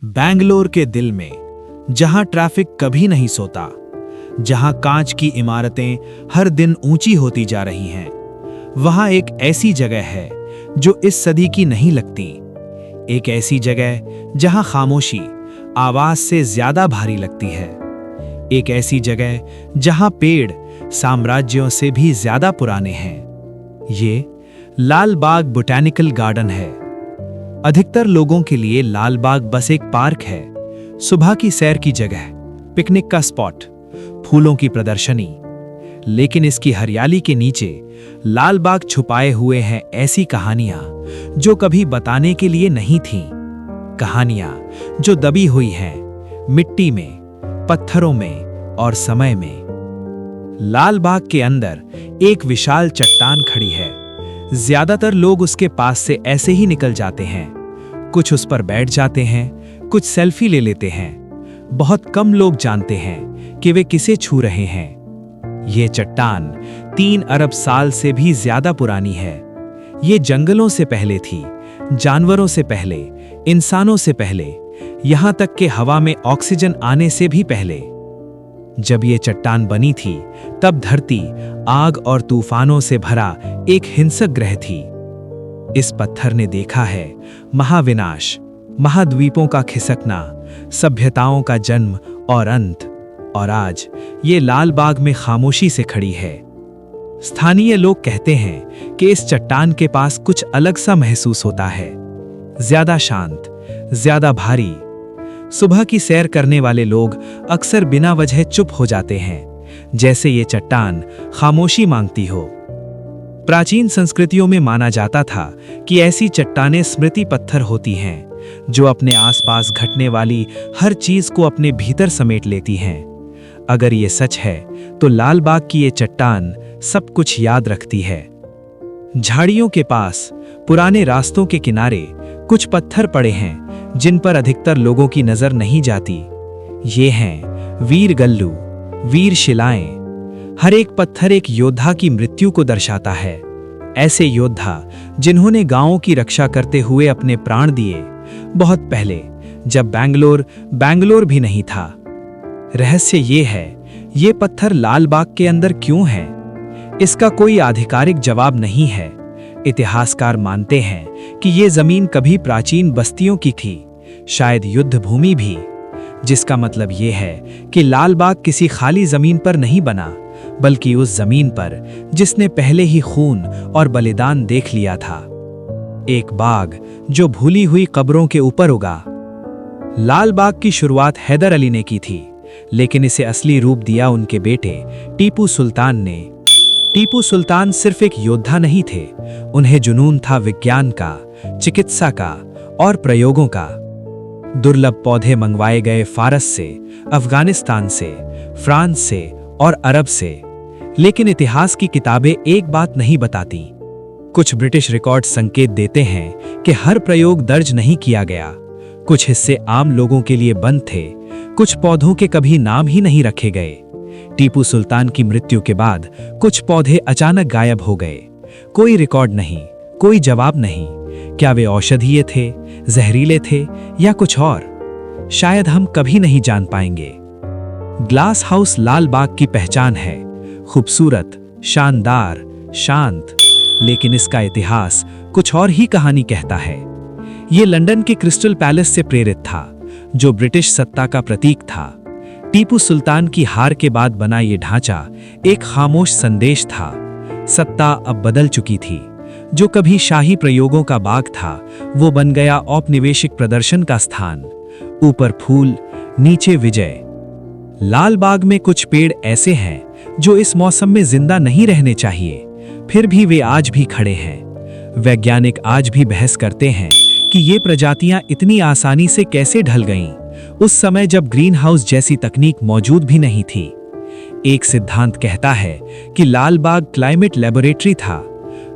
बैंगलोर के दिल में, जहां ट्रैफिक कभी नहीं सोता, जहां कांच की इमारतें हर दिन ऊंची होती जा रही हैं, वहां एक ऐसी जगह है जो इस सदी की नहीं लगती। एक ऐसी जगह जहां खामोशी आवाज से ज्यादा भारी लगती है। एक ऐसी जगह जहां पेड़ साम्राज्यों से भी ज्यादा पुराने हैं। ये लाल बाग बोटैनिकल गार्डन है। अधिकतर लोगों के लिए लाल बाग बस एक पार्क है, सुबह की सैर की जगह, पिकनिक का स्पॉट, फूलों की प्रदर्शनी। लेकिन इसकी हरियाली के नीचे लाल बाग छुपाए हुए हैं ऐसी कहानियां जो कभी बताने के लिए नहीं थीं। कहानियां जो दबी हुई हैं मिट्टी में, पत्थरों में और समय में। लाल बाग के अंदर एक विशाल चट्टान खड़ी है। ज्यादातर लोग उसके पास से ऐसे ही निकल जाते हैं। कुछ उस पर बैठ जाते हैं, कुछ सेल्फी ले लेते हैं। बहुत कम लोग जानते हैं कि वे किसे छू रहे हैं। ये चट्टान 3 अरब साल से भी ज्यादा पुरानी है। ये जंगलों से पहले थी, जानवरों से पहले, इंसानों से पहले, यहां तक कि हवा में ऑक्सीजन आने से भी पहले। जब ये चट्टान बनी थी, तब धरती आग और तूफानों से भरा एक हिंसक ग्रह थी। इस पत्थर ने देखा है महाविनाश, महाद्वीपों का खिसकना, सभ्यताओं का जन्म और अंत, और आज ये लाल बाग में खामोशी से खड़ी है। स्थानीय लोग कहते हैं कि इस चट्टान के पास कुछ अलग सा महसूस होता है, ज्यादा शांत, ज्यादा भारी। सुबह की सैर करने वाले लोग अक्सर बिना वजह चुप हो जाते हैं, जैसे ये चट्टान खामोशी मांगती हो। प्राचीन संस्कृतियों में माना जाता था कि ऐसी चट्टानें स्मृति पत्थर होती हैं, जो अपने आसपास घटने वाली हर चीज को अपने भीतर समेट लेती हैं। अगर ये सच है, तो लाल बाग की ये चट्टान सब कुछ याद रखती है। झाड़ियों के पास, पुराने रास्तों के किनारे कुछ पत्थर पड़े हैं जिन पर अधिकतर लोगों की नजर नहीं जाती। ये हैं वीर गल्लू, वीर शिलाएं। हर एक पत्थर एक योद्धा की मृत्यु को दर्शाता है। ऐसे योद्धा जिन्होंने गांवों की रक्षा करते हुए अपने प्राण दिए, बहुत पहले, जब बैंगलोर भी नहीं था। रहस्य ये है, ये पत्थर लाल बाग के अंदर क्यों है? इसका कोई आधिकारिक जवाब नहीं है। इतिहासकार मानते हैं कि ये जमीन कभी प्राचीन बस्तियों की थी, शायद युद्ध भूमि भी, जिसका मतलब ये है कि लाल बाग किसी खाली जमीन पर नहीं बना, बल्कि उस जमीन पर जिसने पहले ही खून और बलिदान देख लिया था। एक बाग जो भूली हुई कब्रों के ऊपर उगा। लाल बाग की शुरुआत हैदर अली ने की थी, लेकिन इसे असली रूप दिया उनके बेटे टीपू सुल्तान ने। टीपू सुल्तान सिर्फ एक योद्धा नहीं थे, उन्हें जुनून था विज्ञान का, चिकित्सा का और प्रयोगों का। दुर्लभ पौधे मंगवाए गए फारस से, अफगानिस्तान से, फ्रांस से और अरब से। लेकिन इतिहास की किताबें एक बात नहीं बताती। कुछ ब्रिटिश रिकॉर्ड संकेत देते हैं कि हर प्रयोग दर्ज नहीं किया गया। कुछ हिस्से आम लोगों के लिए बंद थे, कुछ पौधों के कभी नाम ही नहीं रखे गए। टीपू सुल्तान की मृत्यु के बाद कुछ पौधे अचानक गायब हो गए। कोई रिकॉर्ड नहीं, कोई जवाब नहीं। क्या वे औषधीय थे, जहरीले थे या कुछ और? शायद हम कभी नहीं जान पाएंगे। ग्लास हाउस लाल बाग की पहचान है, खूबसूरत, शानदार, शांत, लेकिन इसका इतिहास कुछ और ही कहानी कहता है। ये लंदन के क्रिस्टल पैलेस से प्रेरित था, जो ब्रिटिश सत्ता का प्रतीक था। टीपू सुल्तान की हार के बाद बना ये ढांचा एक खामोश संदेश था। सत्ता अब बदल चुकी थी। जो कभी शाही प्रयोगों का बाग था, वो बन गया औपनिवेशिक प्रदर्शन का स्थान। ऊपर फूल, नीचे विजय। लाल बाग में कुछ पेड़ ऐसे हैं जो इस मौसम में जिंदा नहीं रहने चाहिए, फिर भी वे आज भी खड़े हैं। वैज्ञानिक आज भी बहस करते हैं कि ये प्रजातियां इतनी आसानी से कैसे ढल गईं, उस समय जब ग्रीन हाउस जैसी तकनीक मौजूद भी नहीं थी। एक सिद्धांत कहता है कि लाल बाग क्लाइमेट लेबोरेटरी था।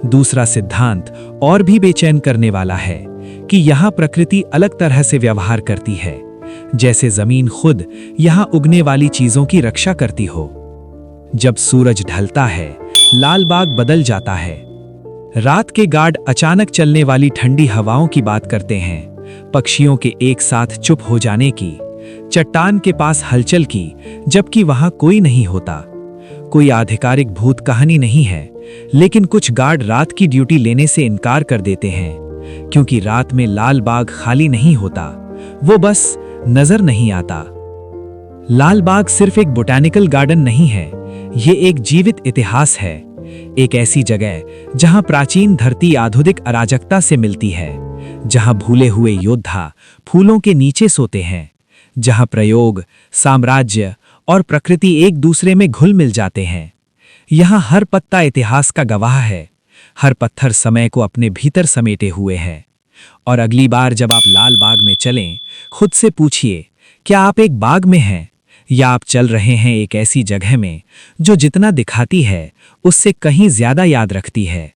दूसरा सिद्धांत और भी बेचैन करने वाला है कि यहाँ प्रकृति अलग तरह से व्यवहार करती है, जैसे जमीन खुद यहाँ उगने वाली चीजों की रक्षा करती हो। जब सूरज ढलता है, लाल बाग बदल जाता है। रात के गार्ड अचानक चलने वाली ठंडी हवाओं की बात करते हैं। पक्षियों के एक साथ चुप हो जाने की, चट्टान के पास हलचल की जबकि वहां कोई नहीं होता। कोई आधिकारिक भूत कहानी नहीं है, लेकिन कुछ गार्ड रात की ड्यूटी लेने से इनकार कर देते हैं क्योंकि रात में लाल बाग खाली नहीं होता, वो बस नजर नहीं आता। लाल बाग सिर्फ एक बोटैनिकल गार्डन नहीं है, ये एक जीवित इतिहास है। एक ऐसी जगह जहां प्राचीन धरती आधुनिक अराजकता से मिलती है, जहां भूले हुए योद्धा फूलों के नीचे सोते हैं, जहां प्रयोग, साम्राज्य और प्रकृति एक दूसरे में घुल मिल जाते हैं। यहां हर पत्ता इतिहास का गवाह है, हर पत्थर समय को अपने भीतर समेटे हुए है। और अगली बार जब आप लाल बाग में चलें, खुद से पूछिए, क्या आप एक बाग में हैं या आप चल रहे हैं एक ऐसी जगह में जो जितना दिखाती है उससे कहीं ज्यादा याद रखती है।